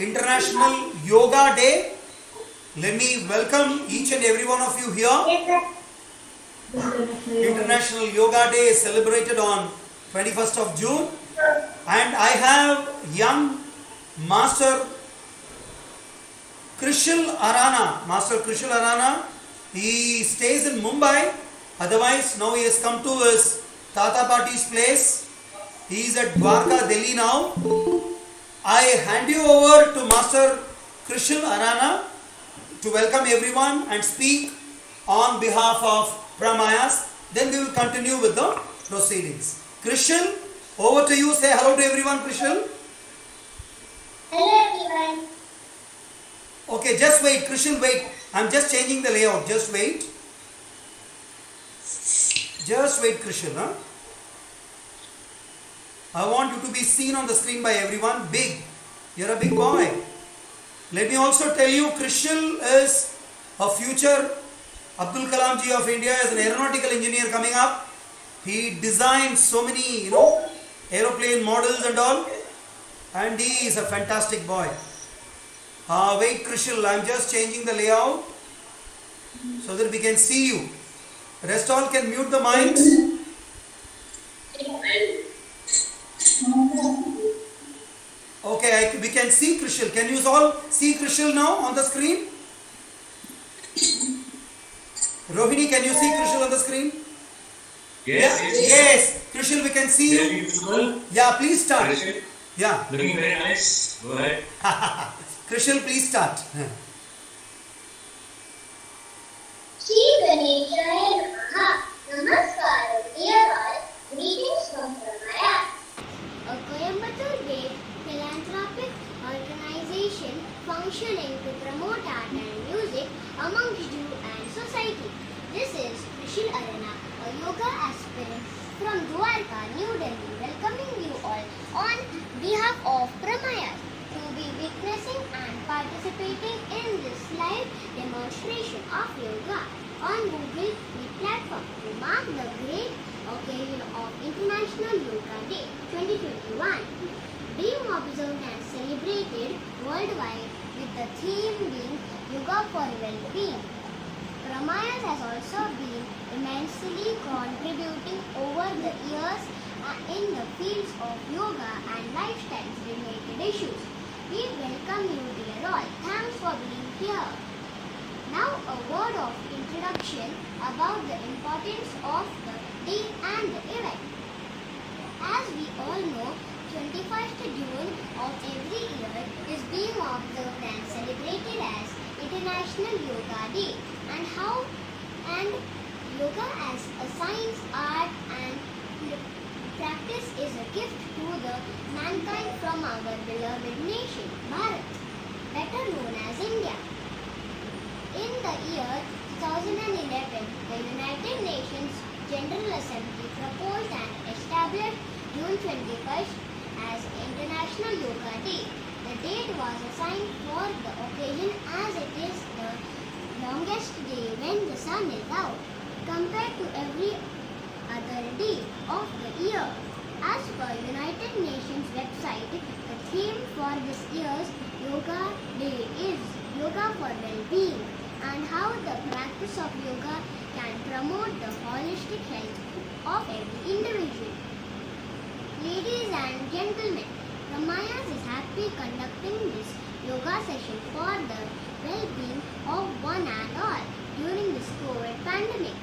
International Yoga Day. Let me welcome each and every one of you here. International Yoga Day is celebrated on 21st of June, and I have young Master Krishal Arana. Master Krishal Arana, he stays in Mumbai. Otherwise, now he has come to his Tata Pati's place. He is at Dwarka, Delhi now. I hand you over to Master Krishal Arana to welcome everyone and speak on behalf of Pramayas. Then we will continue with the proceedings. Krishal, over to you. Say hello to everyone, Krishal. Hello everyone. Okay, just wait, Krishal, wait. I'm just changing the layout. Just wait. Just wait, Krishal. Huh? I want you to be seen on the screen by everyone. Big. You're a big boy. Let me also tell you, Krishal is a future Abdul Kalam ji of India as an aeronautical engineer coming up. He designed so many, aeroplane models and all. And he is a fantastic boy. Wait, Krishal, I'm just changing the layout so that we can see you. Rest all can mute the mics. Okay, we can see Krishal. Can you all see Krishal now on the screen? Rohini, can you see Krishal on the screen? Yes. Yes. Krishal, we can see Very you. beautiful. Yeah, please start. Krishal, Yeah. looking very nice. Go ahead. Krishal, please start. Shri Ganeshaya Namaha. Namaskaram, dear all. Greetings from Pramaya. A Coimbatore-based philanthropic organization functioning to promote art and music amongst you and society. This is Krishal Arana, a yoga aspirant from Dwarka, New Delhi, welcoming you all on behalf of Pramaya to be witnessing and participating in this live demonstration of yoga on Google Meet platform to mark the great occasion of International Yoga Day 2021, being observed and celebrated worldwide with the theme being Yoga for Well-being. Pramayas has also been immensely contributing over the years in the fields of yoga and lifestyle related issues. We welcome you dear all. Thanks for being here. Now a word of introduction about the importance of the day and the event. As we all know, 21st June of every year is being observed and celebrated as International Yoga Day, and yoga as a science, art and practice is a gift to the mankind from our beloved nation, Bharat, better known as India. In the year 2011, the United Nations General Assembly proposed and established June 21st as International Yoga Day. The date was assigned for the occasion as it is the longest day when the sun is out compared to every other day of the year. As per United Nations website, the theme for this year's Yoga Day is Yoga for Well-being and how the practice of yoga can promote the holistic health of every individual. Ladies and gentlemen, Ramayas is happy conducting this yoga session for the well-being of one and all during this COVID pandemic.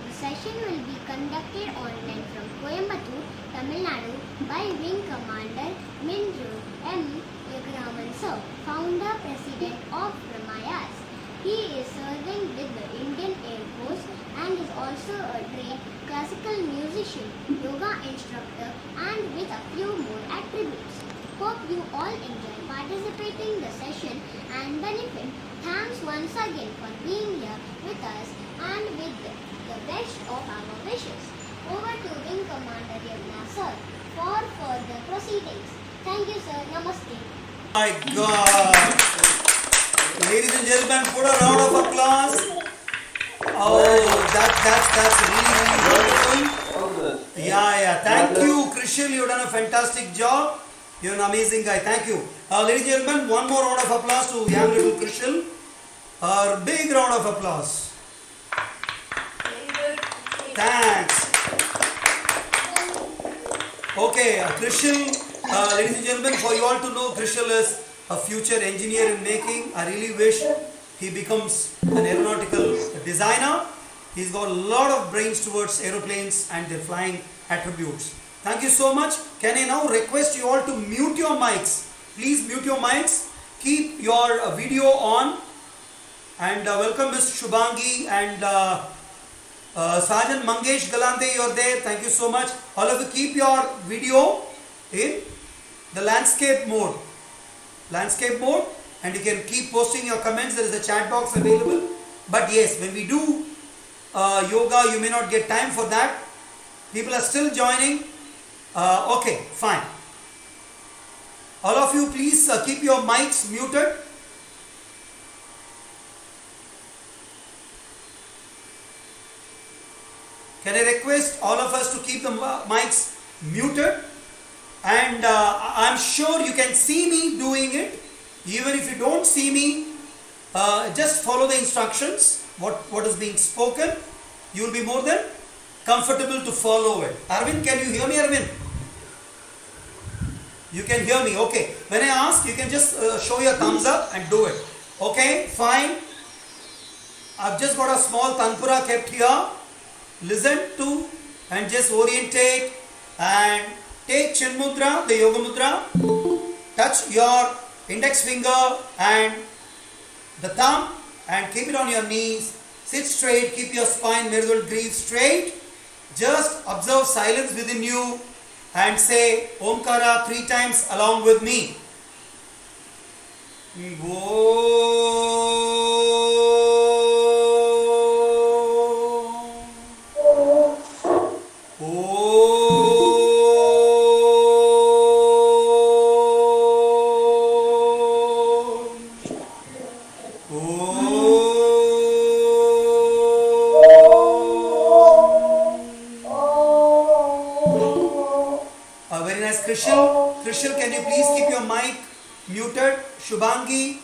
The session will be conducted online from Coimbatore, Tamil Nadu by Wing Commander Minju M. Yagraman Sir, Founder President of Ramayas. He is serving with the Indian Air Force and is also a trained classical musician, yoga instructor and with a few more attributes. Hope you all enjoy participating in the session and benefit. Thanks once again for being here with us and with the best of our wishes. Over to Wing Commander Yagna Sir for further proceedings. Thank you sir. Namaste. My God. Ladies and gentlemen, put a round of applause. Oh, that's really wonderful. Yeah. Thank you, Krishal. You've done a fantastic job. You're an amazing guy. Thank you. Ladies and gentlemen, one more round of applause to young little Krishal. Big round of applause. Thanks. Okay, Krishal, ladies and gentlemen, for you all to know, Krishal is a future engineer in making. I really wish he becomes an aeronautical designer. He's got a lot of brains towards aeroplanes and their flying attributes. Thank you so much. Can I now request you all to mute your mics? Please mute your mics. Keep your video on. And welcome Ms. Shubhangi and Sergeant Mangesh Galante, you're there. Thank you so much. All of you keep your video in the landscape mode. Landscape mode, and you can keep posting your comments. There is a chat box available. But yes, when we do yoga, you may not get time for that. People are still joining. Okay, fine. All of you, please keep your mics muted. Can I request all of us to keep the mics muted? And I'm sure you can see me doing it. Even if you don't see me, just follow the instructions, what is being spoken. You will be more than comfortable to follow it. Arvind, can you hear me, Arvind? You can hear me, okay. When I ask, you can just show your thumbs up and do it. Okay, fine. I've just got a small tanpura kept here. Listen to and just orientate and take Chin Mudra, the Yoga Mudra. Touch your index finger and the thumb and keep it on your knees. Sit straight, keep your spine, Mridul Grieve straight. Just observe silence within you and say Omkara 3 times along with me. Very nice, Krishal. Krishal, can you please keep your mic muted? Shubhangi,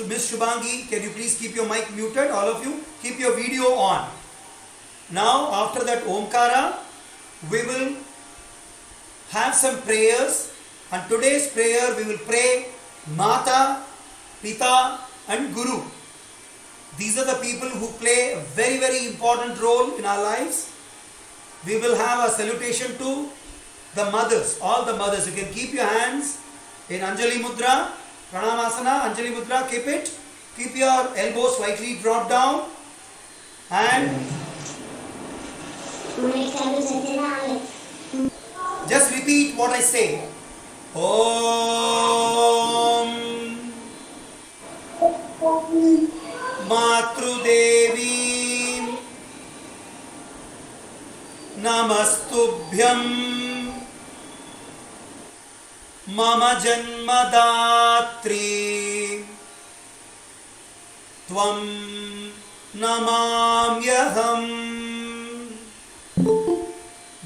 Miss Shubhangi, can you please keep your mic muted? All of you, keep your video on. Now, after that Omkara, we will have some prayers. And today's prayer, we will pray Mata, Pita and Guru. These are the people who play a very, very important role in our lives. We will have a salutation to the mothers, all the mothers. You can keep your hands in Anjali Mudra, Pranamasana, Anjali Mudra, keep it. Keep your elbows slightly dropped down and just repeat what I say. Om Matrudevi Namastubhyam Mama Janmadatri Tvam Namamyaham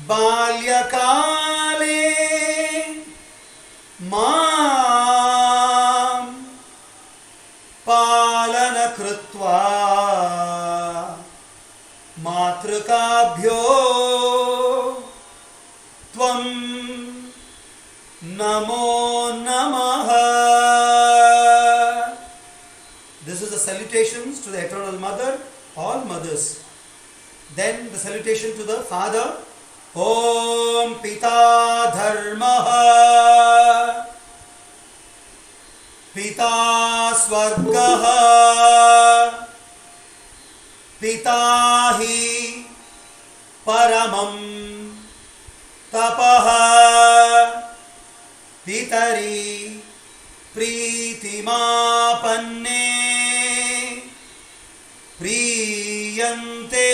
Balyakale Mam Palana Krutva Matrukabhyo Tvam Namo Namaha. This is the salutations to the Eternal Mother, all mothers. Then the salutation to the Father. Om Pita Dharmaha Pita Swargaha Pita Hi Paramam Tapaha Pitari Pritimapanne Priyante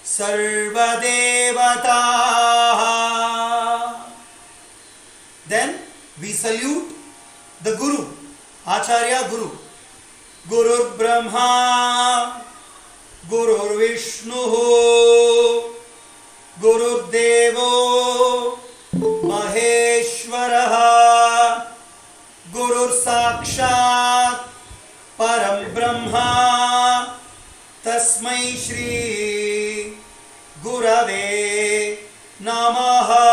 Sarvadevata. Then we salute the Guru, Acharya Guru. Guru Brahma, Guru Vishnu, Guru Devo Maheshwara. Gurur Sakshat Param Brahma Tasmai Shri Gurave Namaha.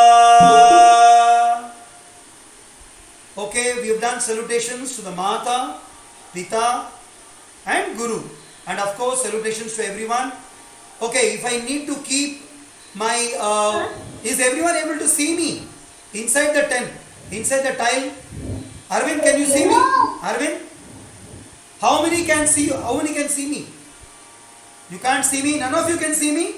Okay, we have done salutations to the Mata, Pita and Guru, and of course salutations to everyone. Okay, if I need to keep my, is everyone able to see me inside the tent, inside the tile? Arvind, can you see me? Arvind, how many can see you? How many can see me? You can't see me? None of you can see me?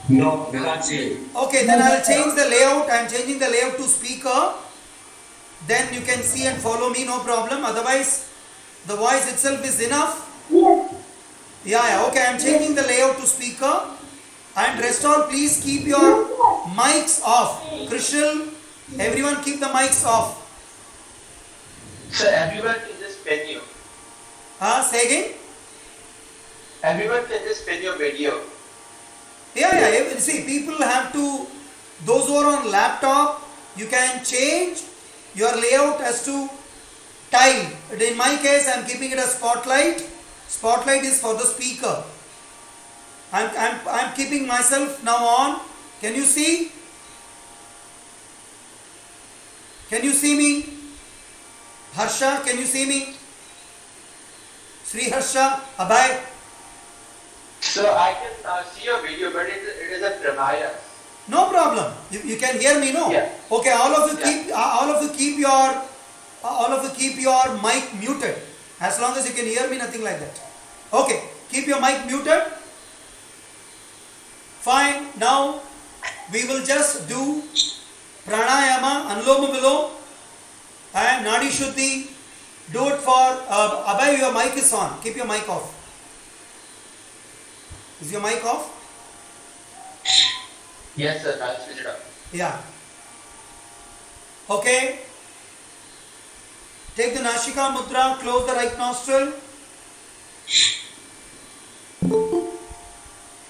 No, we can't see it. Okay, then I'll change the layout. I'm changing the layout to speaker. Then you can see and follow me, no problem. Otherwise, the voice itself is enough. Yeah, okay, I'm changing the layout to speaker. And rest all, please keep your mics off. Krishal, everyone keep the mics off. Sir, everyone can just pen you. Say again? Everyone can just pen your video. Yeah. See, people have to, those who are on laptop, you can change your layout as to tile. In my case, I'm keeping it as spotlight. Spotlight is for the speaker. I'm keeping myself now on. Can you see? Can you see me? Harsha, can you see me? Sri Harsha, Abhay. So I can see your video, but it is a premiere. No problem. You can hear me, no? Yeah. Okay, all of you Yeah. keep your mic muted. As long as you can hear me, nothing like that. Okay, keep your mic muted. Fine. Now we will just do pranayama, anuloma viloma, and nadi shuddhi. Do it for Abhay. Your mic is on. Keep your mic off. Is your mic off? Yes, sir. I'll switch it up. Yeah. Okay. Take the Nashika Mudra, close the right nostril.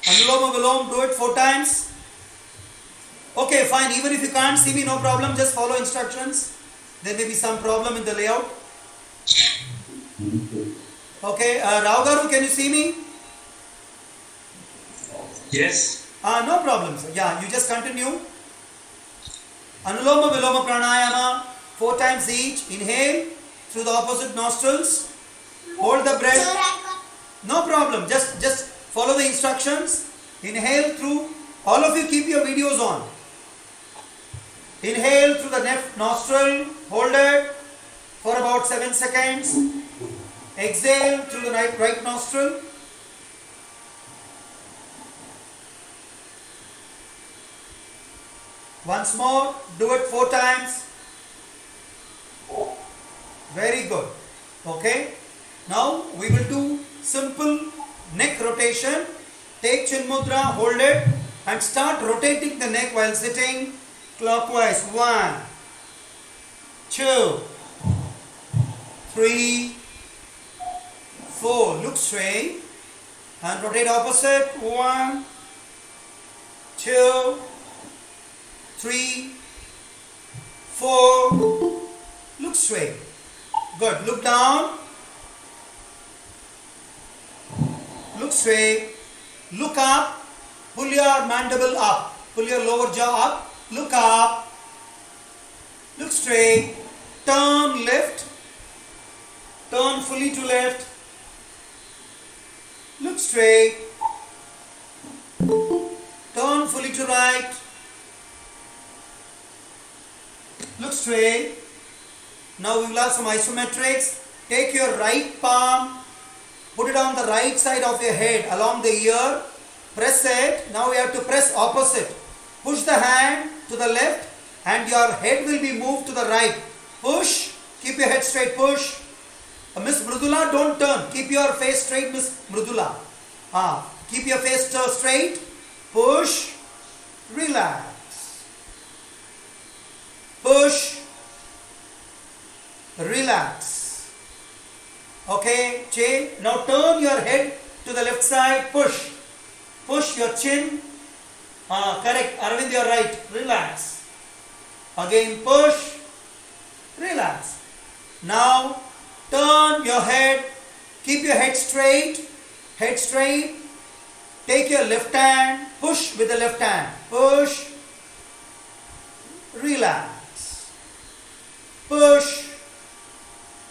Anuloma Viloma, do it 4 times. Okay, fine. Even if you can't see me, no problem. Just follow instructions. There may be some problem in the layout. Okay, Rao Garu, can you see me? Yes. No problem, sir. Yeah, you just continue. Anuloma Viloma Pranayama, 4 times each. Inhale through the opposite nostrils. Hold the breath. No problem. Just follow the instructions. Inhale through. All of you keep your videos on. Inhale through the left nostril. Hold it for about 7 seconds. Exhale through the right nostril. Once more, do it 4 times. Very good. Okay. Now we will do simple neck rotation. Take Chin Mudra, hold it and start rotating the neck while sitting clockwise. 1, 2, 3, 4. Look straight and rotate opposite. 1, 2, 3, 4. Look straight. Good. Look down. Look straight. Look up. Pull your mandible up. Pull your lower jaw up. Look up. Look straight. Turn left. Turn fully to left. Look straight. Turn fully to right. Look straight. Now we will have some isometrics. Take your right palm, put it on the right side of your head along the ear. Press it. Now we have to press opposite. Push the hand to the left and your head will be moved to the right. Push. Keep your head straight. Push. Miss Mridula, don't turn. Keep your face straight, Miss Mridula. Keep your face straight. Push. Relax. Push. Relax. Okay, change. Now turn your head to the left side. Push. Push your chin. Correct. Arvind, you're right. Relax. Again, push. Relax. Now turn your head, keep your head straight, take your left hand, push with the left hand, push, relax, push,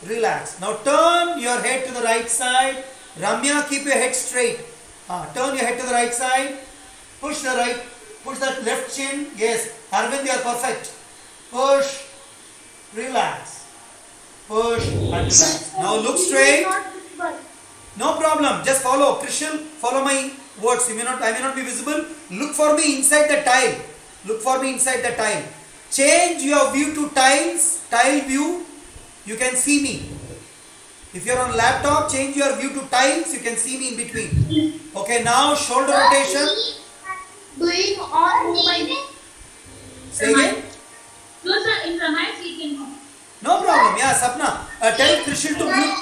relax. Now turn your head to the right side. Ramya, keep your head straight. Turn your head to the right side, push the left chin. Yes, Arvind, you are perfect. Push, relax, push and relax. Now look straight. No problem. Just follow. Krishna, follow my words. I may not be visible. Look for me inside the tile. Look for me inside the tile. Change your view to tile view. You can see me. If you are on laptop, change your view to tiles. You can see me in between. Okay, now shoulder rotation. Doing all movement. Say again. No, sir, in Ramayana speaking. No problem. Yeah, Sapna. Tell Krishna to mute.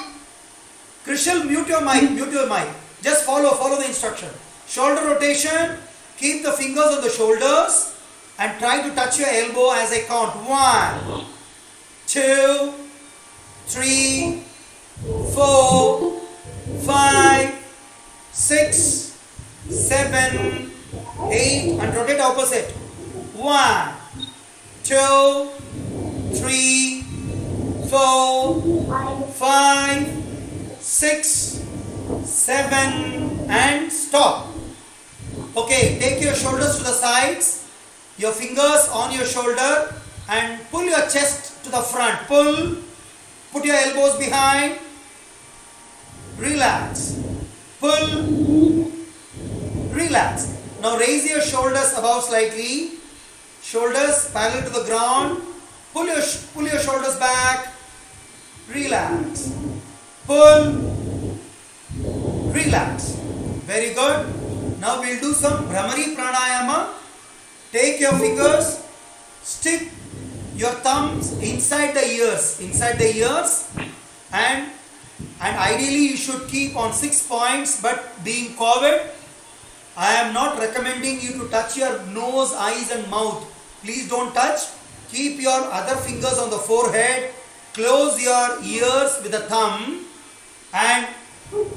Krishna, mute your mic. Just follow the instruction. Shoulder rotation. Keep the fingers on the shoulders and try to touch your elbow as I count. 1, 2, 3, 4, 5, 6, 7, 8, and rotate opposite. 1, 2, 3, 4, 5, 6, 7, and stop. Okay, take your shoulders to the sides, your fingers on your shoulder, and pull your chest to the front. Pull, put your elbows behind, relax, pull, relax. Now raise your shoulders above slightly, shoulders parallel to the ground, pull your shoulders back, relax, pull, relax. Very good. Now we'll do some Bhramari Pranayama. Take your fingers, stick your thumbs inside the ears, and ideally you should keep on 6 points, but being COVID, I am not recommending you to touch your nose, eyes and mouth. Please don't touch. Keep your other fingers on the forehead, close your ears with the thumb and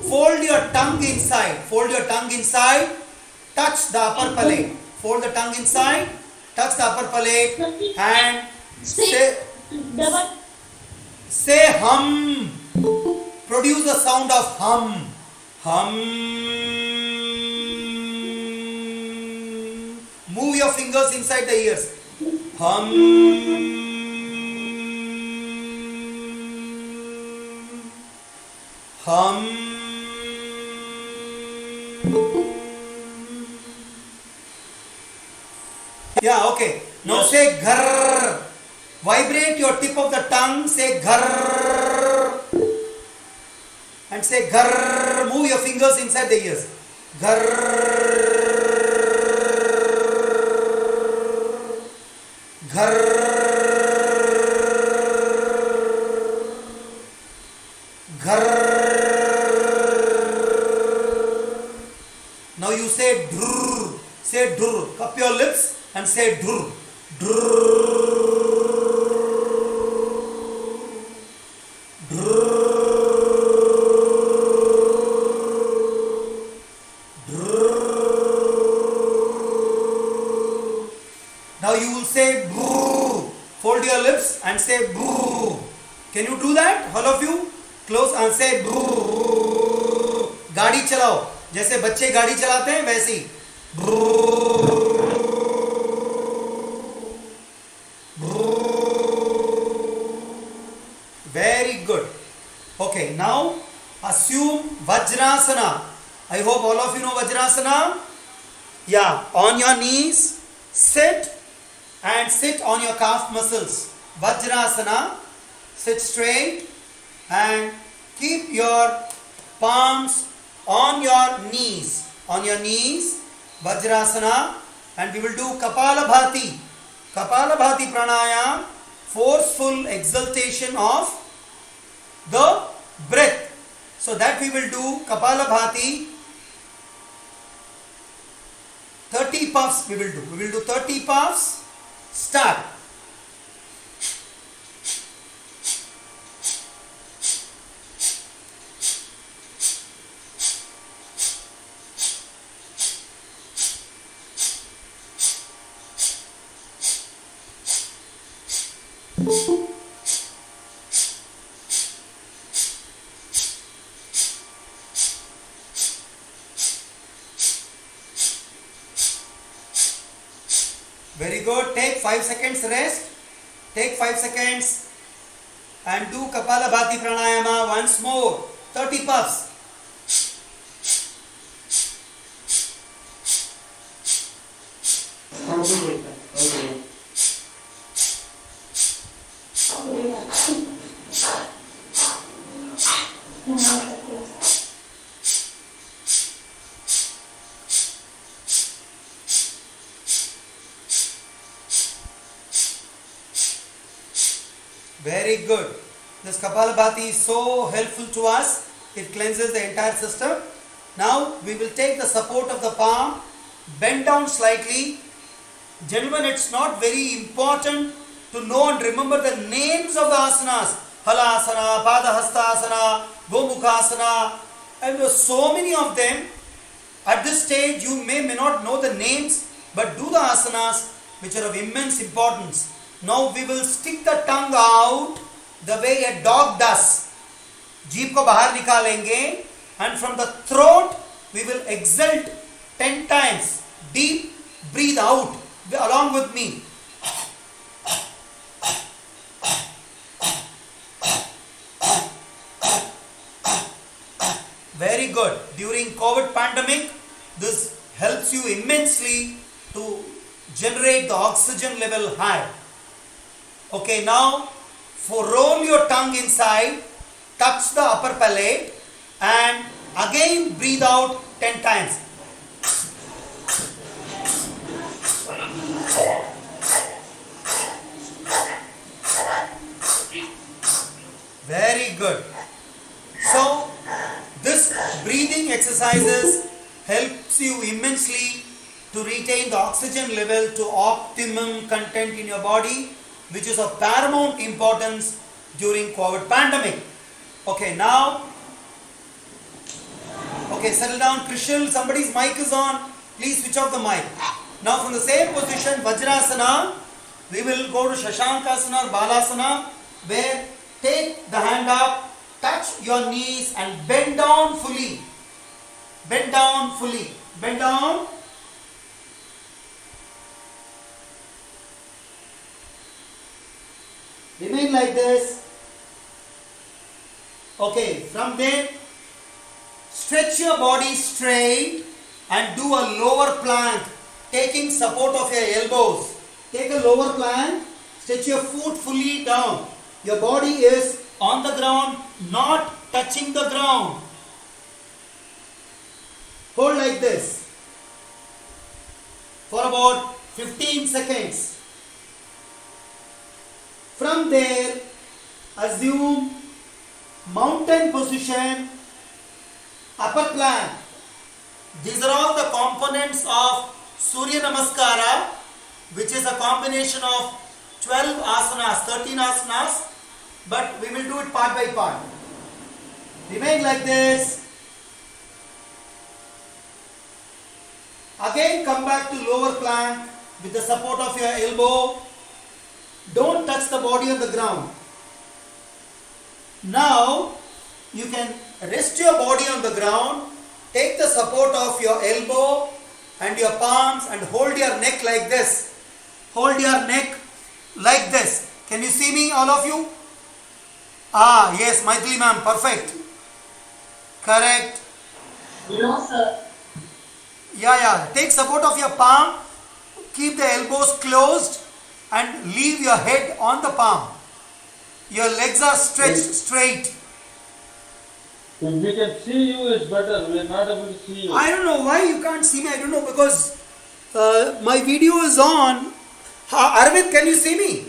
fold your tongue inside, touch the upper palate, fold the tongue inside, touch the upper palate and say hum, produce the sound of hum, move your fingers inside the ears, hum, yeah, okay. Now say ghar. Vibrate your tip of the tongue, say ghar. And say ghar. Move your fingers inside the ears. Ghar. Ghar. Ghar. Now you say drrr. Say drrr. Cup your lips and say drrr. Drrr. Now you will say brrr. Fold your lips and say brrr. Can you do that? All of you? Close and say brrr. गाड़ी चलाओ. जैसे बच्चे गाड़ी चलाते हैं वैसे ही. Very good. Okay, now assume Vajrasana. I hope all of you know Vajrasana. Yeah, on your knees, sit and sit on your calf muscles. Vajrasana, sit straight and keep your palms on your knees. On your knees, Vajrasana, and we will do Kapalabhati. Kapalabhati pranayam, forceful exhaltation of the breath. So that we will do Kapalabhati. 30 puffs we will do. We will do 30 puffs. Start. Very good. Take 5 seconds rest. Take 5 seconds and do Kapalabhati Pranayama once more. 30 puffs. Very good. This Kapalabhati is so helpful to us. It cleanses the entire system. Now we will take the support of the palm, bend down slightly. Gentlemen, it's not very important to know and remember the names of the asanas. Halasana, Padahastasana, Gomukhasana, and there are so many of them. At this stage, you may not know the names, but do the asanas which are of immense importance. Now we will stick the tongue out the way a dog does. जीभ को बाहर निकालेंगे and from the throat we will exhale 10 times. Deep breathe out along with me. Very good. During COVID pandemic, this helps you immensely to generate the oxygen level high. Okay, now roll your tongue inside, touch the upper palate and again breathe out 10 times. Very good. So, this breathing exercises helps you immensely to retain the oxygen level to optimum content in your body, which is of paramount importance during COVID pandemic. Okay, now, settle down. Krishal, somebody's mic is on. Please switch off the mic. Now from the same position, Vajrasana, we will go to Shashankasana or Balasana, where take the hand up, touch your knees and bend down fully. Bend down fully. Bend down. Remain like this. Okay, from there, stretch your body straight and do a lower plank, taking support of your elbows. Take a lower plank, stretch your foot fully down. Your body is on the ground, not touching the ground. Hold like this for about 15 seconds. From there, assume mountain position, upper plank. These are all the components of Surya Namaskara, which is a combination of 12 asanas, 13 asanas, but we will do it part by part. Remain like this. Again come back to lower plank with the support of your elbow. Don't touch the body on the ground. Now you can rest your body on the ground, take the support of your elbow and your palms and hold your neck like this. Hold your neck like this. Can you see me, all of you? Ah, yes, Maithili ma'am, perfect. Correct. No, sir. Yeah. Take support of your palm, keep the elbows closed and leave your head on the palm. Your legs are stretched straight. If we can see you, it's better. We are not able to see you. I don't know why you can't see me. I don't know because my video is on. Arvind, can you see me?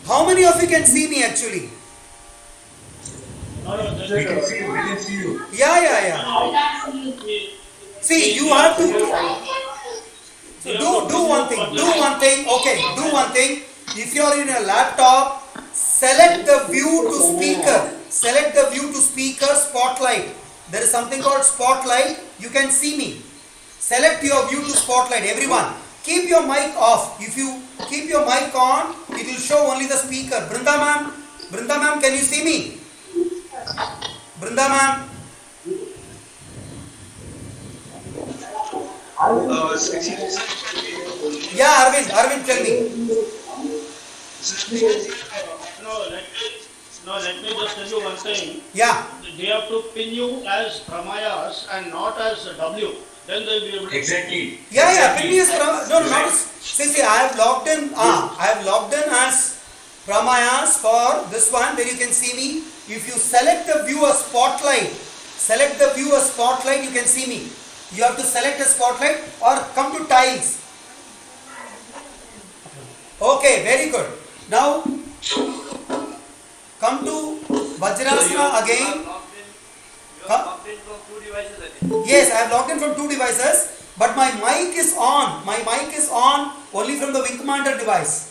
How many of you can see me actually? We can see you. We can see you. Yeah. I can't see you. See, you have to. So do one thing. Okay, do one thing. If you are in a laptop, select the view to speaker. Select the view to speaker spotlight. There is something called spotlight. You can see me. Select your view to spotlight. Everyone, keep your mic off. If you keep your mic on. It will show only the speaker. Brinda ma'am, can you see me? Brinda ma'am. Yeah, Arvind, tell me. Let me just tell you one thing. Yeah. They have to pin you as Pramayas and not as W. Then they'll be able to. Exactly. Yeah, pin me as not. See, I have logged in. I have logged in as Pramayas for this one where you can see me. If you select the viewer spotlight, you can see me. You have to select a spotlight or come to tiles. Okay, very good. Now come to Vajrasana again. Yes, I have logged in from 2 devices, but my mic is on. My mic is on only from the Wing Commander device.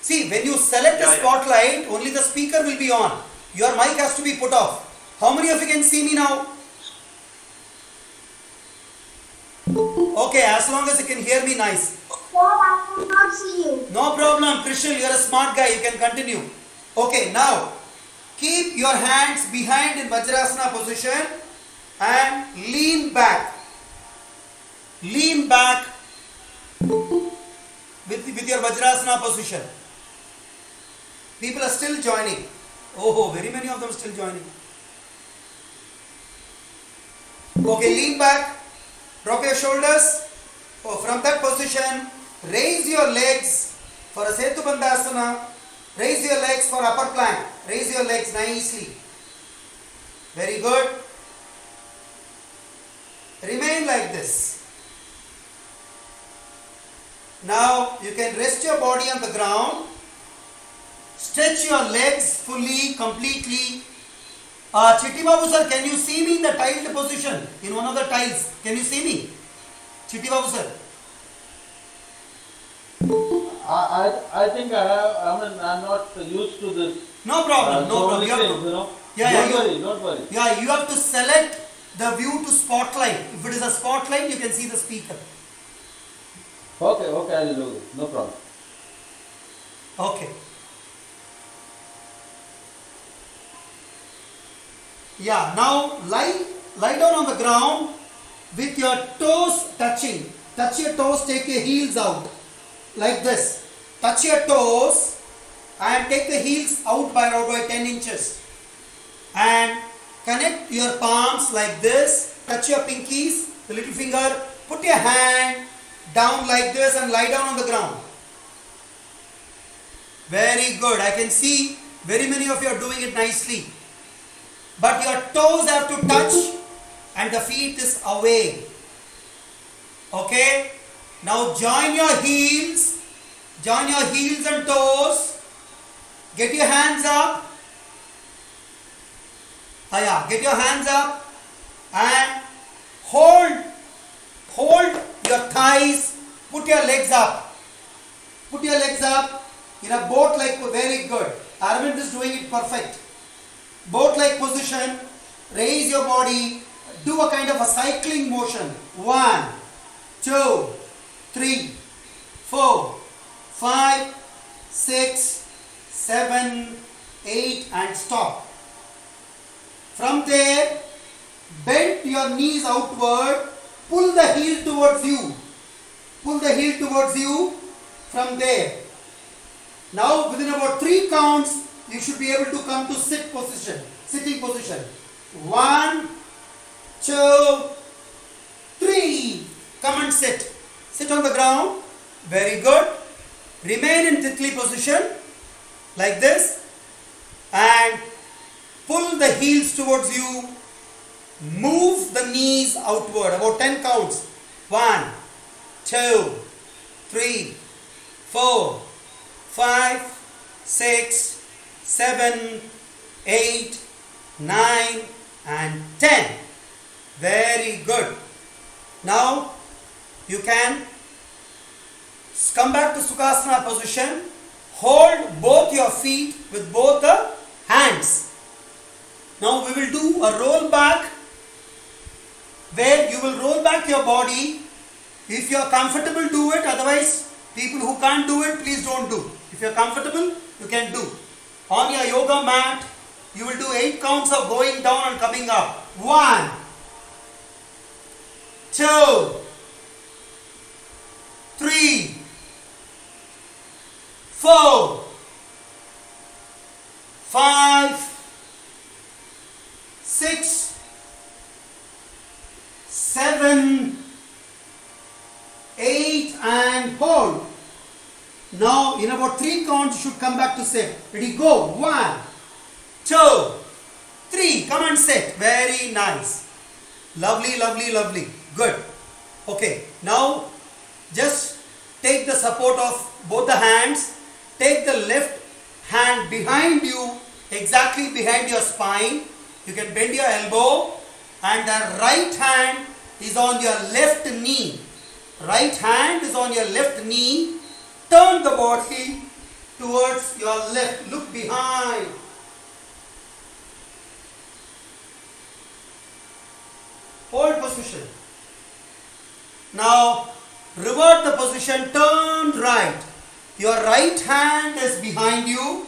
See, when you select the spotlight, only the speaker will be on. Your mic has to be put off. How many of you can see me now? Okay, as long as you can hear me, nice. Sir, I cannot see you. No problem, Krishnan, you are a smart guy, you can continue. Okay, now keep your hands behind in Vajrasana position and lean back. Lean back with your Vajrasana position. People are still joining. Oh, very many of them still joining. Okay, lean back. Drop your shoulders. Oh, from that position, raise your legs for a Setu Bandhasana. Raise your legs for upper plank. Raise your legs nicely. Very good. Remain like this. Now you can rest your body on the ground. Stretch your legs fully, completely. Chitti Babu sir, can you see me in the tiled position? In one of the tiles. Can you see me? Chitti Babu sir. I think I'm not used to this. No problem, no so problem. many You have things, to, you know. Yeah, Don't worry. yeah, you have to select the view to spotlight. If it is a spotlight, you can see the speaker. Okay, I will do it. No problem. Okay. Yeah, now lie down on the ground with your toes touching. Touch your toes, take your heels out. Like this. Touch your toes and take the heels out by about 10 inches. And connect your palms like this. Touch your pinkies, the little finger. Put your hand down like this and lie down on the ground. Very good. I can see very many of you are doing it nicely. But your toes have to touch and the feet is away. Okay? Now join your heels and toes. Get your hands up. Get your hands up and hold your thighs. Put your legs up. Put your legs up in a boat like, very good. Arvind is doing it perfect. Boat like position. Raise your body. Do a kind of a cycling motion. 1, 2, 3, 4, 5, 6, 7, 8 and stop. From there, bend your knees outward. Pull the heel towards you. Pull the heel towards you from there. Now within about 3 counts, you should be able to come to sitting position. 1, 2, 3. Come and sit. Sit on the ground. Very good. Remain in Titli position like this and pull the heels towards you. Move the knees outward. About 10 counts. 1, 2, 3, 4, 5, 6, 7, 8, 9 and 10. Very good. Now you can come back to Sukhasana position. Hold both your feet with both the hands. Now we will do a roll back where you will roll back your body. If you are comfortable, do it. Otherwise, People who can't do it, please don't do. If you're comfortable, you can do. On your yoga mat, you will do 8 counts of going down and coming up. 1, 2, 3, 4, 5, 6, 7, 8 and hold. Now in about 3 counts you should come back to sit. Ready, go. 1, 2, 3. Come and sit. Very nice. Lovely, lovely, lovely. Good. Okay. Now just take the support of both the hands. Take the left hand behind you, exactly behind your spine. You can bend your elbow, and the right hand is on your left knee. Right hand is on your left knee. Turn the body towards your left. Look behind. Hold position. Now revert the position, turn right. Your right hand is behind you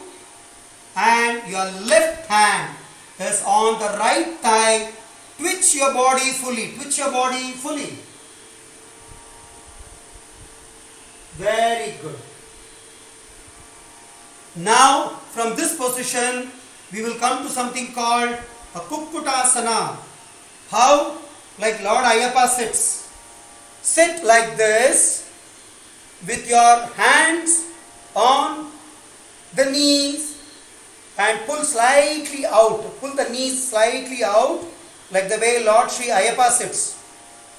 and your left hand is on the right thigh. Twitch your body fully. Twitch your body fully. Very good. Now from this position we will come to something called a Kukkutasana. How? Like Lord Ayyappa sits. Sit like this with your hands on the knees and pull slightly out. Pull the knees slightly out like the way Lord Sri Ayyappa sits.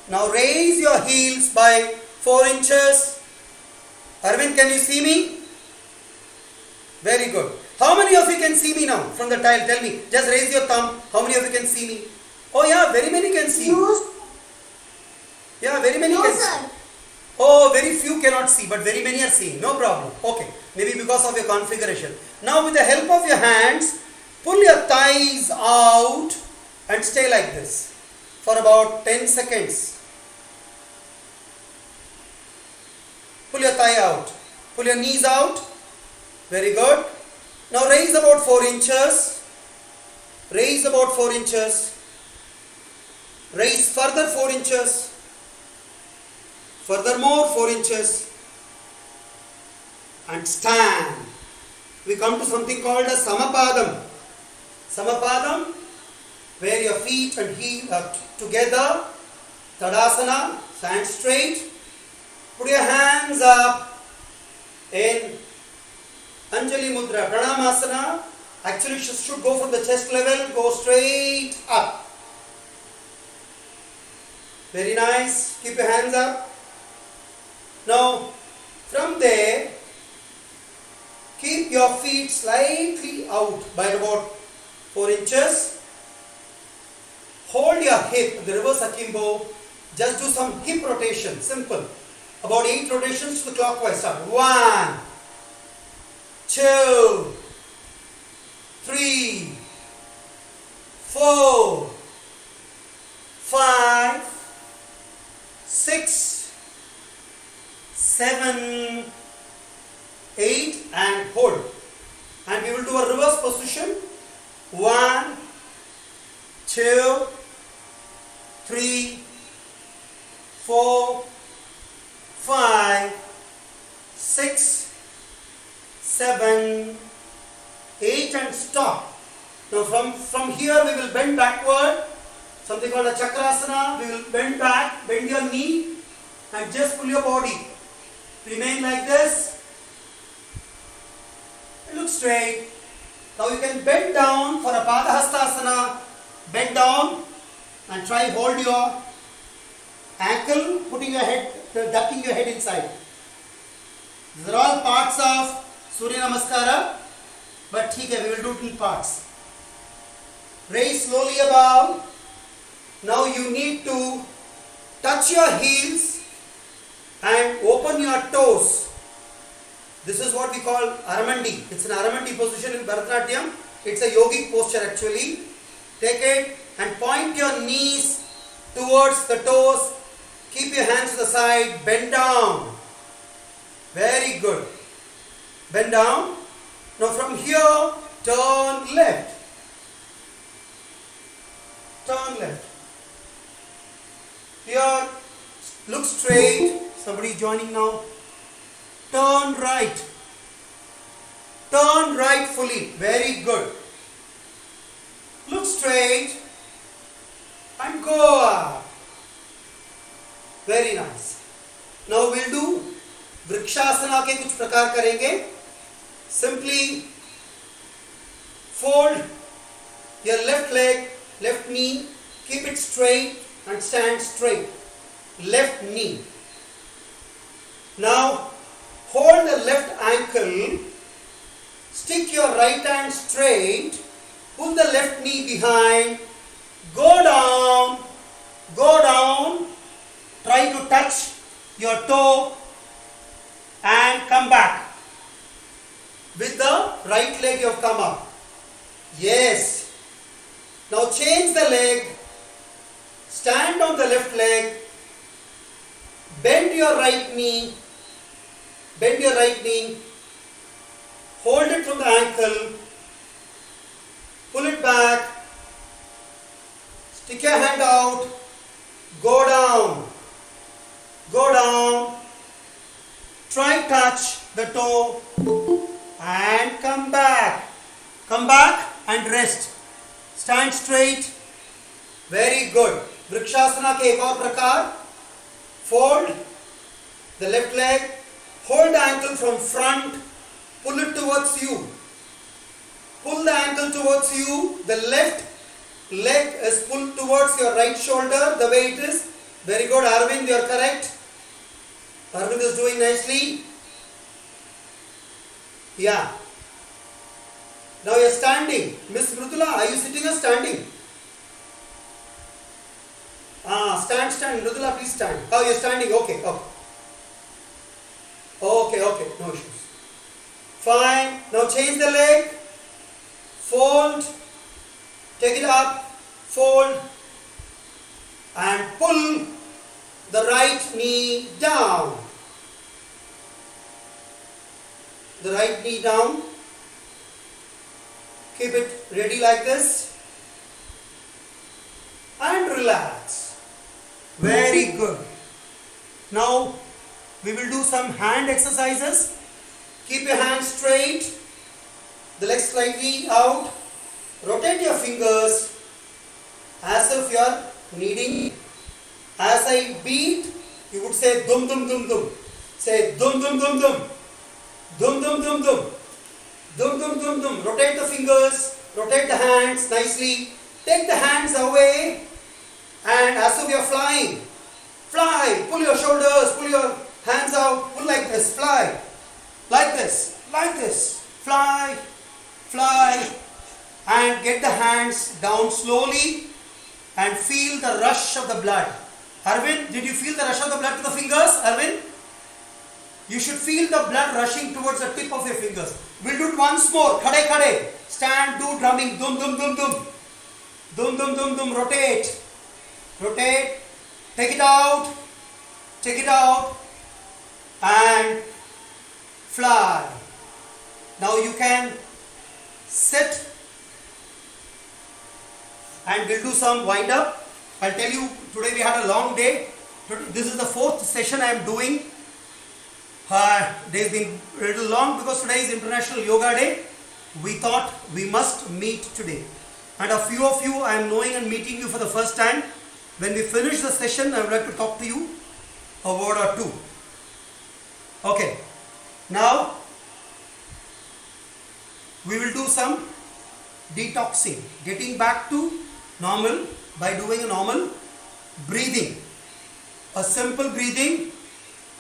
Now raise your heels by 4 inches. Arvind, can you see me? Very good. How many of you can see me now from the tile? Tell me. Just raise your thumb. How many of you can see me? Oh yeah, very many can see. Yeah, very many can see. Oh, very few cannot see, but very many are seeing. No problem. Okay. Maybe because of your configuration. Now with the help of your hands, pull your thighs out and stay like this for about 10 seconds. Pull your thigh out. Pull your knees out. Very good. Now raise about 4 inches. Raise about 4 inches. Raise further 4 inches. Furthermore 4 inches. And stand. We come to something called a Samapadam. Samapadam, where your feet and heel are together. Tadasana. Stand straight. Put your hands up in Anjali Mudra, Pranamasana. Actually should go from the chest level, go straight up. Very nice. Keep your hands up. Now, from there, keep your feet slightly out by about 4 inches. Hold your hip, the reverse akimbo. Just do some hip rotation, simple. About 8 rotations to the clockwise start. 1, 2, 3, 4, 5, 6, 7, 8 and hold. And we will do a reverse position. 1, 2, 3, 4, 5, 6, 7, 8 and stop. Now from here we will bend backward. Something called a Chakrasana. We will bend back, bend your knee and just pull your body. Remain like this. Look straight. Now you can bend down for a Padahastasana. Bend down and try hold your ankle, putting your head, ducking your head inside. These are all parts of Surya Namaskara, but we will do it in parts. Raise slowly above. Now you need to touch your heels and open your toes. This is what we call Aramandi. It's an Aramandi position in Bharatanatyam. It's a yogic posture actually. Take it and point your knees towards the toes. Keep your hands to the side. Bend down. Very good. Bend down. Now from here, turn left. Turn left. Here, look straight. Somebody joining now. Turn right. Turn right fully. Very good. Look straight and go up. Very nice. Now we'll do vrikshasana के कुछ प्रकार करेंगे. Simply fold your left leg, left knee, keep it straight and stand straight. Left knee. Now hold the left ankle, stick your right hand straight, pull the left knee behind, go down, try to touch your toe and come back. With the right leg you have come up. Yes. Now change the leg, stand on the left leg, bend your right knee, hold it from the ankle, pull it back, stick your hand out, go down, try touch the toe and come back and rest, stand straight. Very good. Vrikshasana के एक और प्रकार, fold the left leg, hold the ankle from front, pull it towards you, pull the ankle towards you, the left leg is pulled towards your right shoulder the way it is. Very good, Arvind, you are correct. Arvind is doing nicely. Yeah. Now you are standing. Miss Mrudula, are you sitting or standing? Stand. Mrudula, please stand. Oh, you are standing. Okay. Okay. No issues. Fine. Now change the leg. Fold. Take it up. Fold. And pull the right knee down. The right knee down. Keep it ready like this. And relax. Very good. Now we will do some hand exercises. Keep your hands straight. The legs slightly out. Rotate your fingers as if you are kneading. As I beat, you would say dum dum dum dum. Say dum dum dum dum. Dum dum dum dum. Dum dum dum dum. Rotate the fingers. Rotate the hands nicely. Take the hands away and as if you are flying. Fly. Pull your shoulders. Pull your hands out. Pull like this. Fly. Like this. Like this. Fly. Fly. And get the hands down slowly and feel the rush of the blood. Arvind, did you feel the rush of the blood to the fingers? Arvind? You should feel the blood rushing towards the tip of your fingers. We'll do it once more. Khade khade. Stand, do drumming. Dum dum dum dum. Dum dum dum dum. Rotate. Rotate. Take it out. Take it out. And fly. Now you can sit and we'll do some wind up. I'll tell you, today we had a long day. This is the 4th session I am doing. Day has been a little long because today is International Yoga Day. We thought we must meet today. And a few of you I am knowing and meeting you for the first time. When we finish the session, I would like to talk to you a word or two. Okay. Now, we will do some detoxing. Getting back to normal by doing a normal breathing. A simple breathing.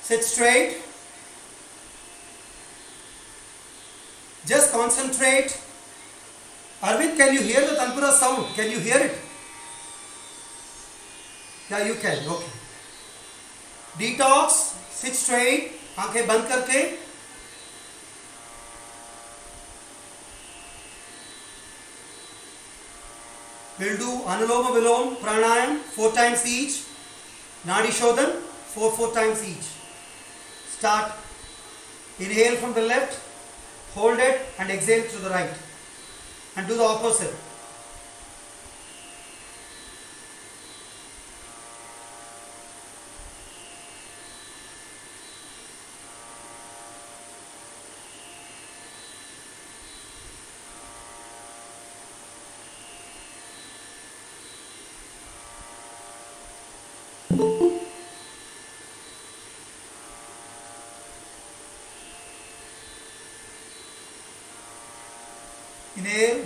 Sit straight. Just concentrate. Arvind, can you hear the Tanpura sound? Can you hear it? Yeah, you can. Okay. Detox. Sit straight. आंखें बंद करके. We'll do Anuloma Viloma Pranayam 4 times each. Nadi Shodhan 4 times each. Start. Inhale from the left, hold it and exhale to the right. And do the opposite. Inhale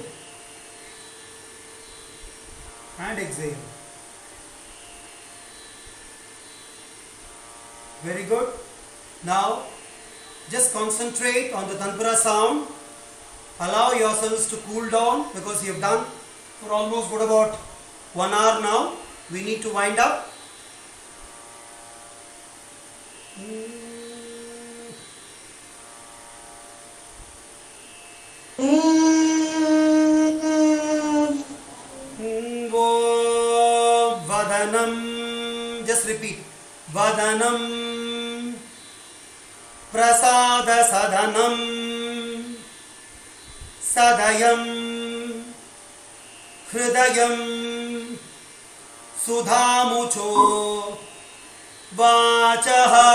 and exhale. Very good. Now just concentrate on the Tanpura sound. Allow yourselves to cool down because you have done for almost what about 1 hour now. We need to wind up. Vadanam, just repeat. Vadanam, prasada sadhanam, sadayam, hridayam, sudhamucho, vachaha,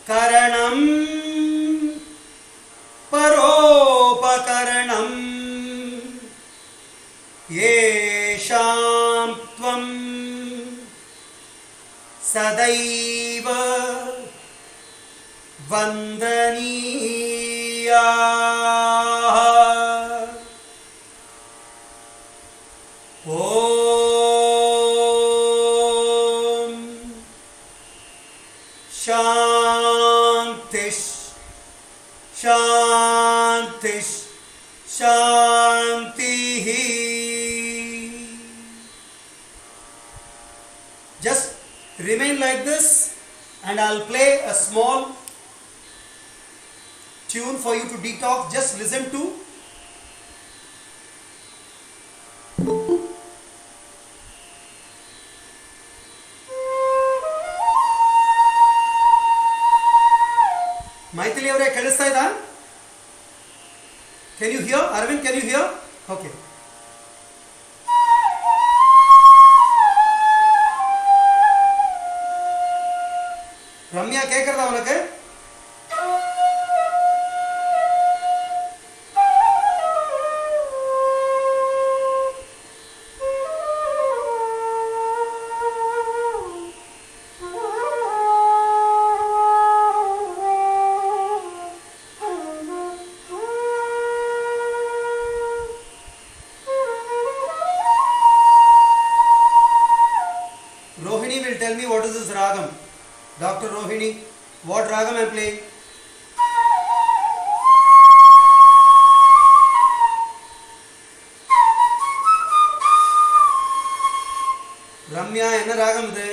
karanam, paropakarnam, yesham tvam sadaiva vandaniya. Om Shantish Shantish Shantihi. Just remain like this and I'll play a small tune for you to detox. Just listen to. Maithili avare kelista ida? Can you hear? Arvind, can you hear? Okay. Ramya கேக்குறதா உனக்கு? Rohini will tell me what is this ragam. Dr. Rohini, what ragam I am playing? Ramya, enna ragam idu?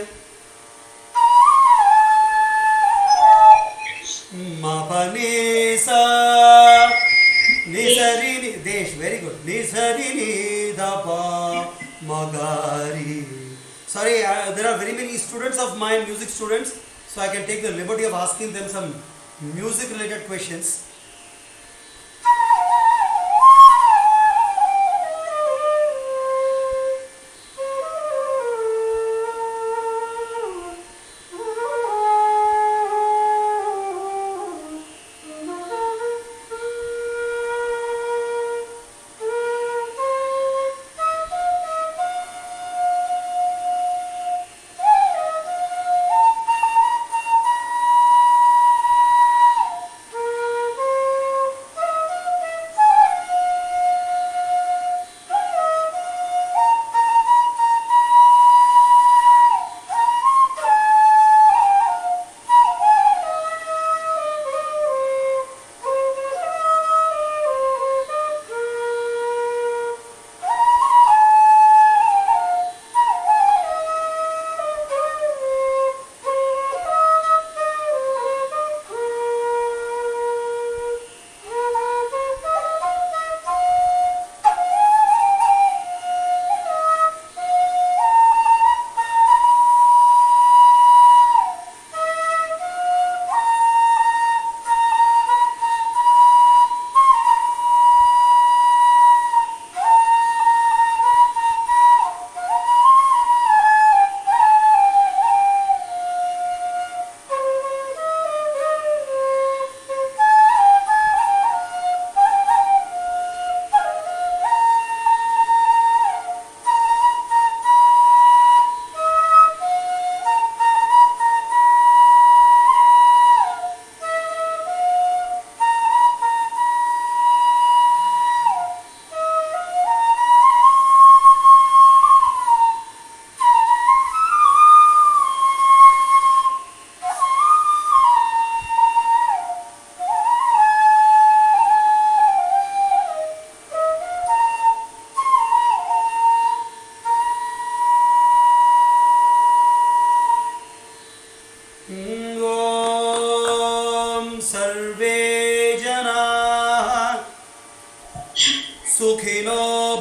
Mapanisa Nisarini Desh, very good. Nisarini Dapa Magari. Sorry, there are very many students of mine, music students, so I can take the liberty of asking them some music related questions.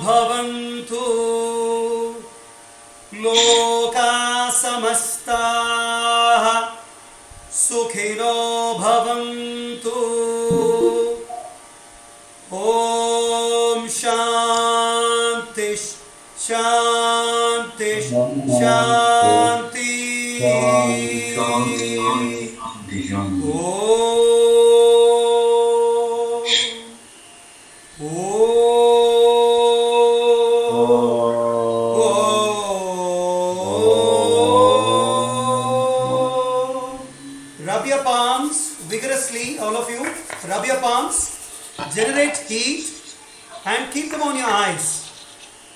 bhavantu loka samastaha sukhino bhavantu. Om Shanti Shanti Shanti. Rub your palms vigorously, all of you. Rub your palms. Generate heat and keep them on your eyes.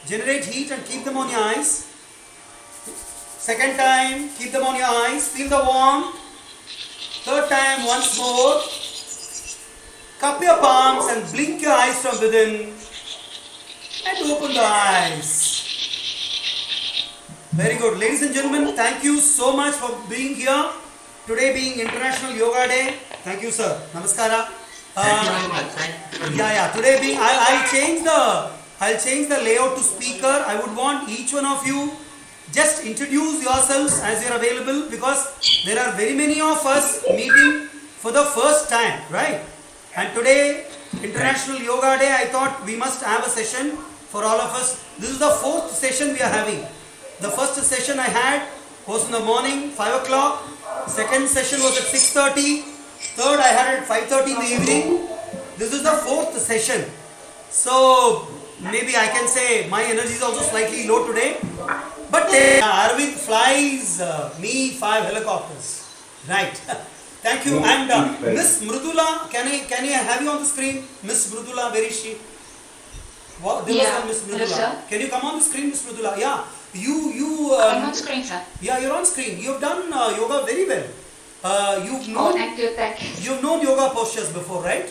Generate heat and keep them on your eyes. Second time, keep them on your eyes. Feel the warmth. Third time, once more. Cup your palms and blink your eyes from within. And open the eyes. Very good. Ladies and gentlemen, thank you so much for being here. Today being International Yoga Day. Thank you, sir. Namaskara. Thank you very much. Yeah. Today being, I'll change the layout to speaker. I would want each one of you just introduce yourselves as you're available, because there are very many of us meeting for the first time, right? And today, International Yoga Day, I thought we must have a session for all of us. This is the fourth session we are having. The first session I had was in the morning, 5 o'clock. Second session was at 6:30. Third I had at 5:30 in the evening. This is the fourth session. So maybe I can say my energy is also slightly low today. But Arvind flies me 5 helicopters. Right. Thank you. And Miss Mridula, can I have you on the screen? Miss Mridula, where is she? What? There was Miss Mridula. Hello, sir. Can you come on the screen, Miss Mridula? Yeah. I'm on screen, sir. Yeah, you're on screen. You've done yoga very well. You've known. Oh, thank you. You've known yoga postures before, right?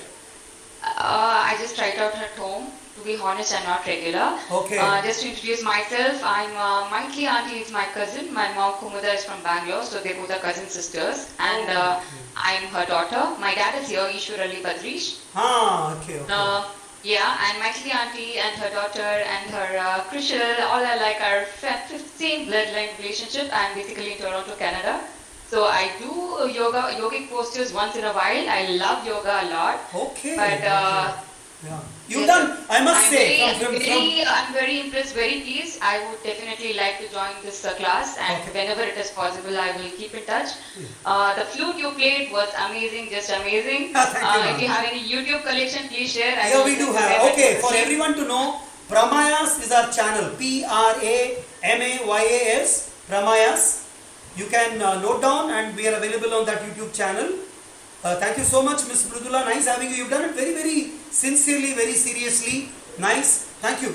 I just tried out at home. To be honest, I'm not regular. Okay. Just to introduce myself, I'm Maitli auntie is my cousin. My mom Kumuda is from Bangalore, so they both are cousin sisters. And I'm her daughter. My dad is here, Ishwarali Badrish. Okay. Yeah, and Maitli auntie and her daughter and her Krishal, all are like our same bloodline relationship. I'm basically in Toronto, Canada. So I do yogic postures once in a while. I love yoga a lot. Okay. But yeah. You've done, I must say, I'm very impressed, very pleased. I would definitely like to join this class, and whenever it is possible, I will keep in touch. The flute you played was amazing, just amazing. Thank you, if you have any YouTube collection, please share. Yeah, we do have. Okay, for everyone to know, Pramayas is our channel. Pramayas. Pramayas. You can note down, and we are available on that YouTube channel. Thank you so much, Miss Mridula. Nice having you. You've done it very, very sincerely, very seriously. Nice. Thank you.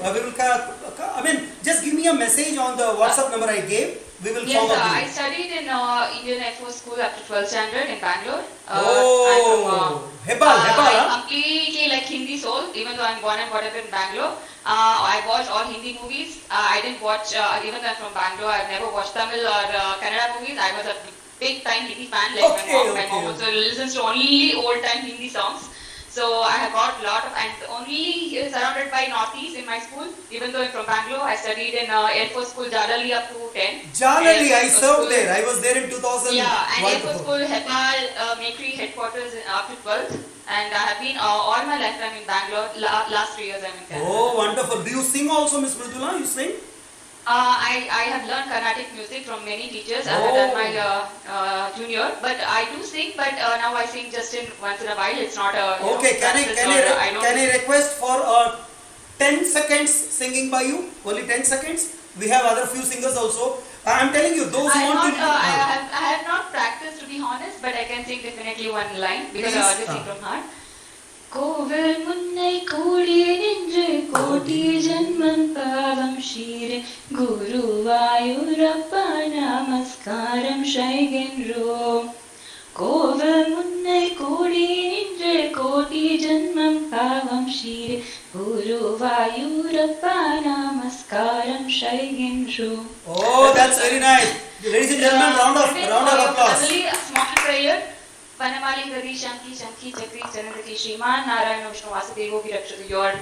Just give me a message on the WhatsApp number I gave. We will Yes, forward I studied in Indian Air Force School up to 12th standard in Bangalore. Hebal. I'm completely like Hindi soul, even though I'm born and brought up in Bangalore. I watched all Hindi movies. I didn't watch, even though I'm from Bangalore, I've never watched Tamil or Kannada movies. I was a big time Hindi fan, like my mom also listens to only old time Hindi songs. So I have got a lot of, and only surrounded by Northeast in my school. Even though I'm from Bangalore, I studied in Air Force School Jalali up to 10. Jalali, I served there. I was there in 2000. Yeah, and Air Force School Hebal Makery headquarters up to 12th. And I have been all my lifetime in Bangalore. Last 3 years I'm in Canada. Oh, wonderful. Do you sing also, Miss Mridula? You sing? I have learned Carnatic music from many teachers. I have done my junior, but I do sing. But now I sing just in once in a while. It's not a okay. Can I request for 10 seconds singing by you? Only 10 seconds. We have other few singers also. I'm telling you, those who want to. I have not practiced, to be honest, but I can sing definitely one line because I always sing from heart. கோவில் முன்னை கூடி நின்று கோடி ஜன்மம் பாவம் ஷீரே குருவாயூரப்பா நமஸ்காரம் செய்கின்றோம் கோவில் முன்னை கூடி நின்று கோடி ஜன்மம் பாவம் ஷீரே குருவாயூரப்பா நமஸ்காரம் செய்கின்றோம். Oh, that's very nice. Ladies and gentlemen, round of applause. Only a small prayer. Vanamali Gadi Shanki Shanki Chakri Chanandaki Shriman Narayana Vishnu Vasudevo Virakshatu. Your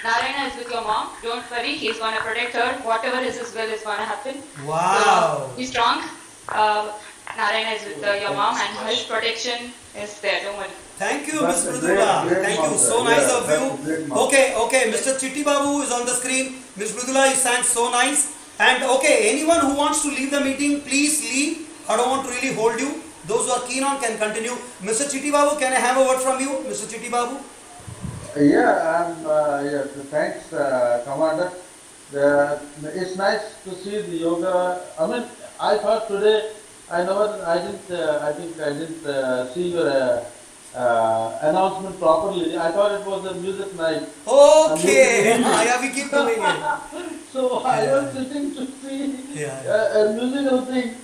Narayana is with your mom. Don't worry, he's gonna protect her. Whatever is his will is gonna happen. Wow. So, be strong. Narayana is with your mom and his protection is there. Don't worry. Thank you, That's Ms. a Mridula. great Thank you. mom, So sir. nice Yeah, of that's a you. great mom. Okay. Mr. Chitti Babu is on the screen. Ms. Mridula, you sang so nice. And okay, anyone who wants to leave the meeting, please leave. I don't want to really hold you. Those who are keen on can continue. Mr. Chitti Babu, can I have a word from you? Mr. Chitti Babu? Yeah, thanks, Commander. It's nice to see the yoga. I mean, I thought today, I think I didn't see your announcement properly. I thought it was a music night. Okay. Yeah, we keep doing it. So I was sitting to see Yeah. a musical thing,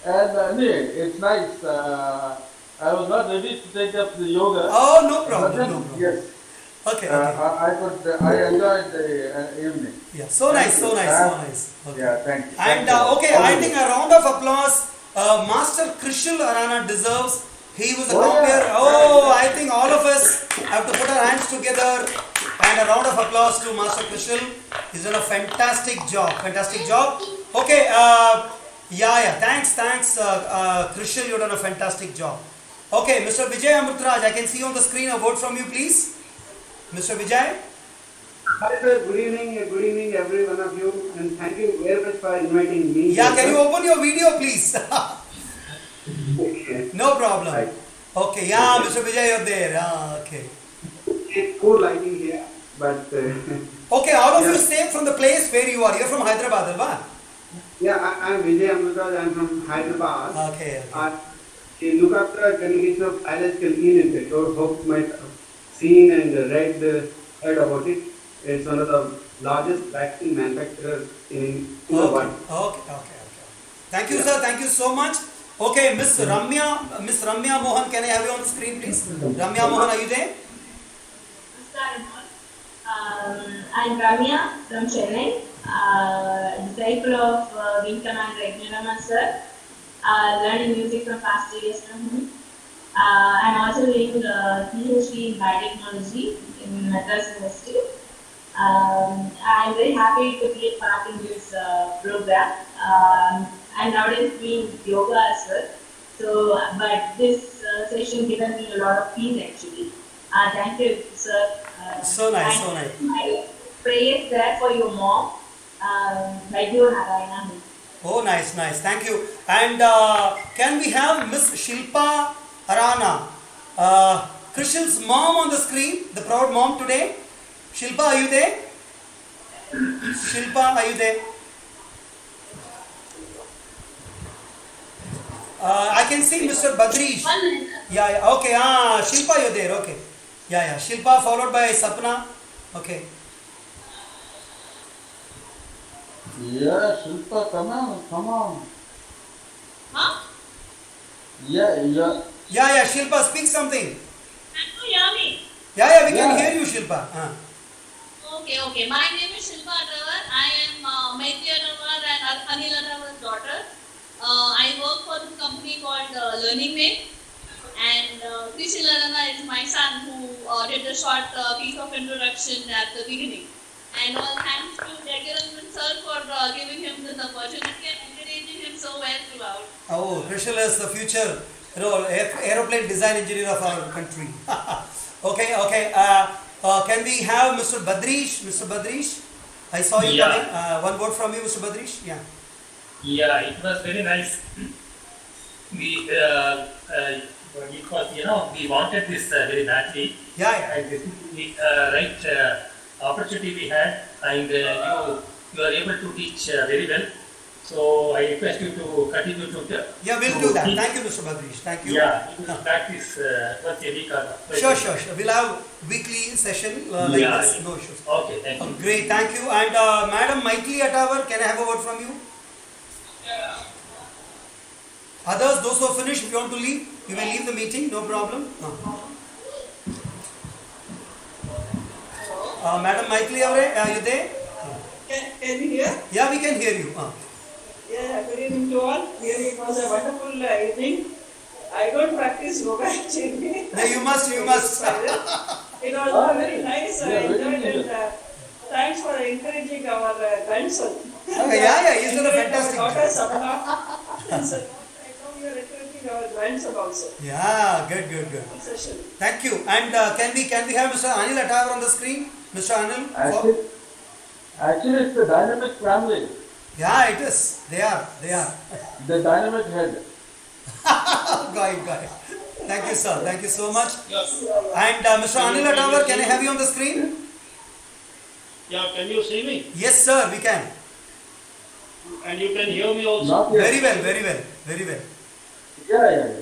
and it's nice. I was not ready to take up the yoga. Oh, no But problem. then, No problem. yes, Okay. I enjoyed the evening. Yeah. So nice. Thank you. Okay. Yeah, thank you. And Thank you. okay, I think a round of applause. Master Krishal Arana deserves. He was the compere. Yeah. I think all of us have to put our hands together and a round of applause to Master Krishal. He's done a fantastic job. Okay, thanks, Krishal, you've done a fantastic job. Okay, Mr. Vijay Amrutraj, I can see on the screen a word from you, please. Mr. Vijay. Hi sir, good evening every one of you, and thank you very much for inviting me. Yeah, here, can sir. you open your video, please? Okay. No problem. Right. Okay, yeah, Mr. Vijay, you're there. Okay. It's poor lighting here, but Okay, all of you Yeah. stay from the place where you are. You're from Hyderabad, Alva? I'm Vijay Amrutraj. I'm from Hyderabad. Okay. I look after communication of biological unit. So hope you might have seen and heard about it. It's one of the largest vaccine manufacturers in the world. Okay. Thank you, sir. Thank you so much. Okay, Miss Ramya Mohan, can I have you on the screen, please? Ramya Mohan, are you there? I'm Ramya from Chennai, disciple of Wing Commander Raghunaraman sir, learning music from past 2 years from him. I'm also doing PhD in biotechnology in Madras University. I'm very happy to be a part in this program. I'm nowadays doing yoga as well. So, but this session given me a lot of peace actually. Thank you, sir. So nice. My prayers there for your mom, Vaidyo Narayana. Oh, nice. Thank you. And can we have Miss Shilpa Arana, Krishal's mom on the screen, the proud mom today? Shilpa, are you there? I can see Mr. Badrish. Yeah. Okay. Shilpa, you're there. Okay. Yeah. Shilpa followed by Sapna. Okay. Yeah, Shilpa, come on. Huh? Yeah. Yeah. Shilpa, speak something. Can you hear me? Yeah. We can Yeah. hear you, Shilpa. Okay. My name is Shilpa Atrawar. I am Maitri Atrawar and Anil Atrawar's daughter. I work for this company called Learning Mate. And Krishal Arana is my son who did a short piece of introduction at the beginning. And all thanks to Raghunaraman sir for giving him this opportunity and encouraging him so well throughout. Oh, Krishal is the future, aeroplane design engineer of our country. Okay. Can we have Mr. Badrish? Mr. Badrish, I saw you Yeah. coming. One word from you, Mr. Badrish. Yeah. Yeah, it was very nice. We wanted this very badly. Yeah. And this is the right opportunity we had, and you are able to teach very well. So I request you to continue to. Yeah, we'll do that. Thank you, Mr. Badrish. Thank you. Yeah, you will practice once a week or twice. Sure. We'll have weekly session like Yeah. this. No issues. Okay, thank you. Great. Thank you. And Madam Maitli Atawar, can I have a word from you? Others, those who are finished, if you want to leave, you may leave the meeting. No problem. Madam Maitli Avare, are you there? Can you hear? Yeah, we can hear you. Yeah, good evening to all. Really, it was a wonderful evening. I don't practice yoga actually. No, you must. It was very nice. I enjoyed it. Thanks for encouraging our grandson. Yeah, he's done a fantastic daughter job. Sapna. I know you are encouraging our grandson also. Yeah, good. Session. Thank you. And can we have Mr. Anil Attawar on the screen? Mr. Anil? Actually, it's a dynamic family. Yeah, it is. They are. The dynamic head. Got it. Thank you, sir. Thank you so much. Yes. And Mr. Anil Attawar, can I have you on the screen? Yeah, can you see me? Yes, sir, we can. And you can hear me also? Not yet. Very well. Yeah.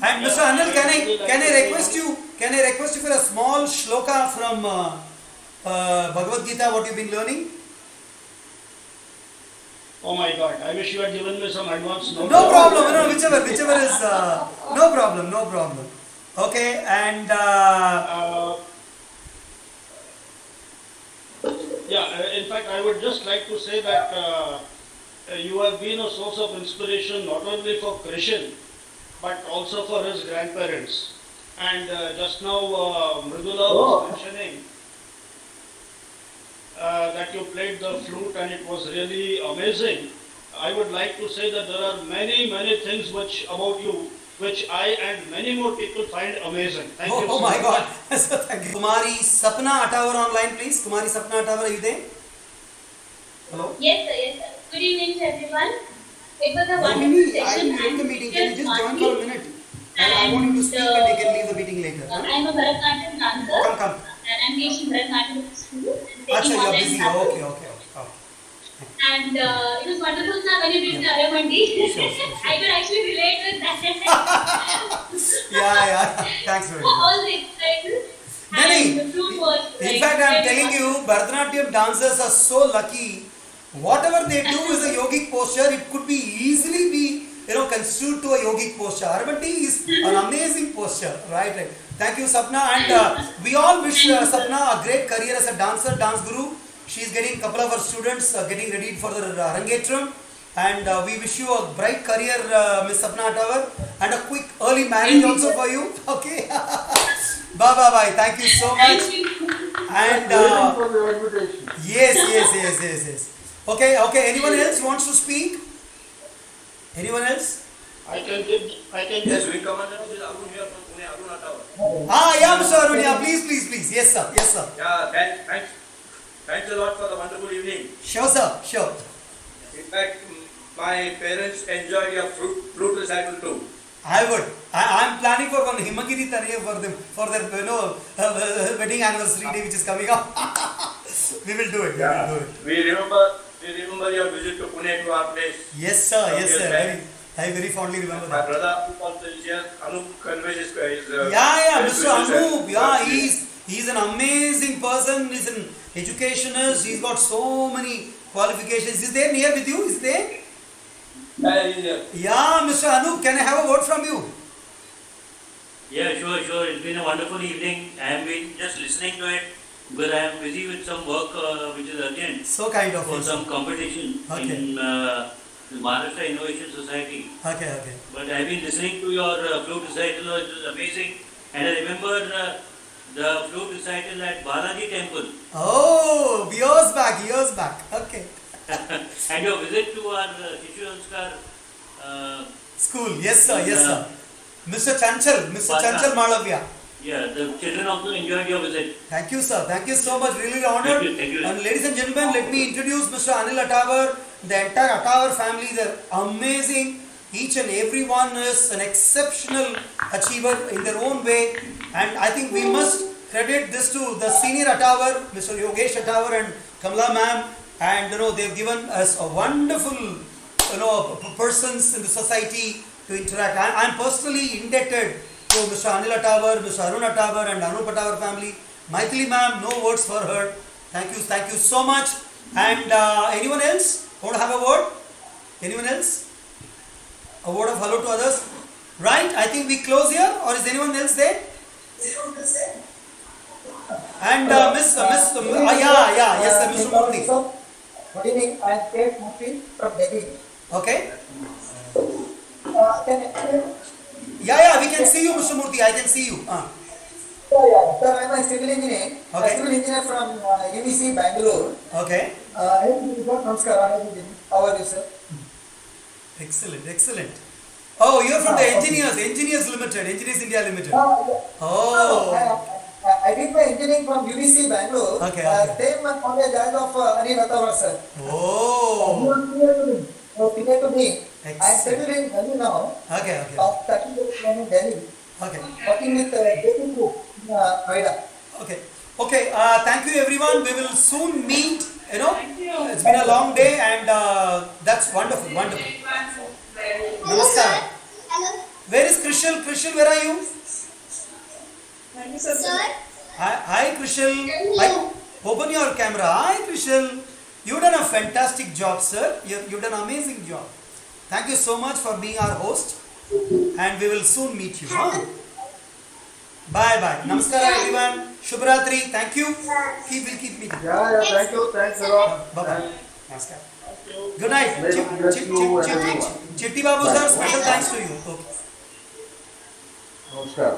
And Mr. Anil, can I request you for a small shloka from Bhagavad Gita, what you've been learning? Oh my God, I wish you had given me some advance notice. No problem, no, whichever is, no problem. Okay, and in fact, I would just like to say that you have been a source of inspiration not only for Krishan, but also for his grandparents. And just now, Mridula was mentioning that you played the flute and it was really amazing. I would like to say that there are many things about you which I and many more people find amazing. Thank you so oh my much. God. Thank you. Kumari Sapna Attawar online, please. Kumari Sapna Attawar, are you there? Hello? Yes, sir. Good evening to everyone. It was a I wonderful session. will leave the meeting. Can you just join for a minute? I want you to speak and you can leave the meeting later. Huh? I'm a Bharatanatyam dancer. Come. And I'm teaching Bharatanatyam school. Achha, you are busy. Okay. And it was wonderful, sir, when you did the Aramandi. Sure. I could actually relate with that. Yeah. Thanks very much. All the exercises. Many. And the flute was In fact, I am telling you, Bharatanatyam dancers are so lucky. Whatever they do is a yogic posture. It could be easily be construed to a yogic posture. Aramandi is an amazing posture. Right. Thank you, Sapna. And we all wish Sapna a great career as a dancer, dance guru. She is getting a couple of her students getting ready for the Arangetram. And we wish you a bright career, Miss Sapna Attawar. And a quick early marriage also for you. Okay. Bye. Thank you so much. And Waiting for the invitation. yes. Okay. Anyone else wants to speak? Anyone else? I can give. Yes, we commander is Arun here from Pune, Arun Attawar. Yeah, Mr. Arun. Yeah, please. Yes, sir. Yeah, thanks a lot for the wonderful evening. Sure, sir. Sure. In fact, my parents enjoyed your flute recital too. I would. I'm planning for one Himagiri Taniya for them for their wedding anniversary day which is coming up. We will do it. We remember your visit to Pune to our place. Yes, sir. I very fondly remember My that. brother also is here. Anup conveys his Yeah, Mr. Anup. Yeah, he's an amazing person. He's an educationist. He's got so many qualifications. Is there near with you? Is there? Yeah, Mr. Anup, can I have a word from you? Yeah, sure. It's been a wonderful evening. I have been just listening to it because I am busy with some work which is urgent. So kind of for you, some sir. competition in the Maharashtra Innovation Society. Okay. But I have been listening to your flute recital. It was amazing. And I remember the flute recital at Balaji Temple. Oh, years back. Okay. And your visit to our Shishu Sanskar School. Yes, sir. Mr. Chanchal Malavya. Yeah, the children also enjoyed your visit. Thank you, sir. Thank you so much. Really honored. Thank you. And ladies and gentlemen, let me introduce Mr. Anil Attawar. The entire Attawar family, they're amazing. Each and every one is an exceptional achiever in their own way. And I think we must credit this to the senior Attawar, Mr. Yogesh Attawar and Kamala ma'am. And they've given us a wonderful persons in the society to interact. I'm personally indebted to Mr. Anil Attawar, Mr. Arun Attawar and Anup Attawar family. Maithili ma'am, no words for her. Thank you so much. And anyone else want to have a word? Anyone else? A word of hello to others? Right? I think we close here, or is anyone else there? And Miss, yes, Mr. Murthy. Good evening, I am K. Murthy from Delhi. Okay. Yeah, we can see you, Mr. Murthy. I can see you. Yeah. Sir, I am a civil engineer. Okay. A civil engineer from UBC Bangalore. Okay. Namaskar. How are you, sir? Excellent, excellent. Oh, you're from the Engineers Limited, Engineers India Limited. Oh. I did my engineering from UBC Bangalore. Okay. Same college as of Anil Attawar, sir. Oh. He was senior to me. I am Excellent. settled in Delhi now. Okay. Of 30 years in Delhi. Okay. Working with JP Group in Noida. Okay. Thank you, everyone. We will soon meet. It's been a long day, and that's wonderful. Namaskar. Hello. Where is Krishal? Krishal, where are you? Thank you, sir. Hi, Krishal. Open your camera. Hi, Krishal. You've done a fantastic job, sir. You've done an amazing job. Thank you so much for being our host, and we will soon meet you. Huh? Bye. Namaskar, everyone. Shubhratri. Thank you. We'll keep meeting. Yeah, thank you. Thanks a lot. Bye. Namaskar. Good night. Bless you and everyone. Chitti Babu, sir, special thanks to you. Okay. Namaskar.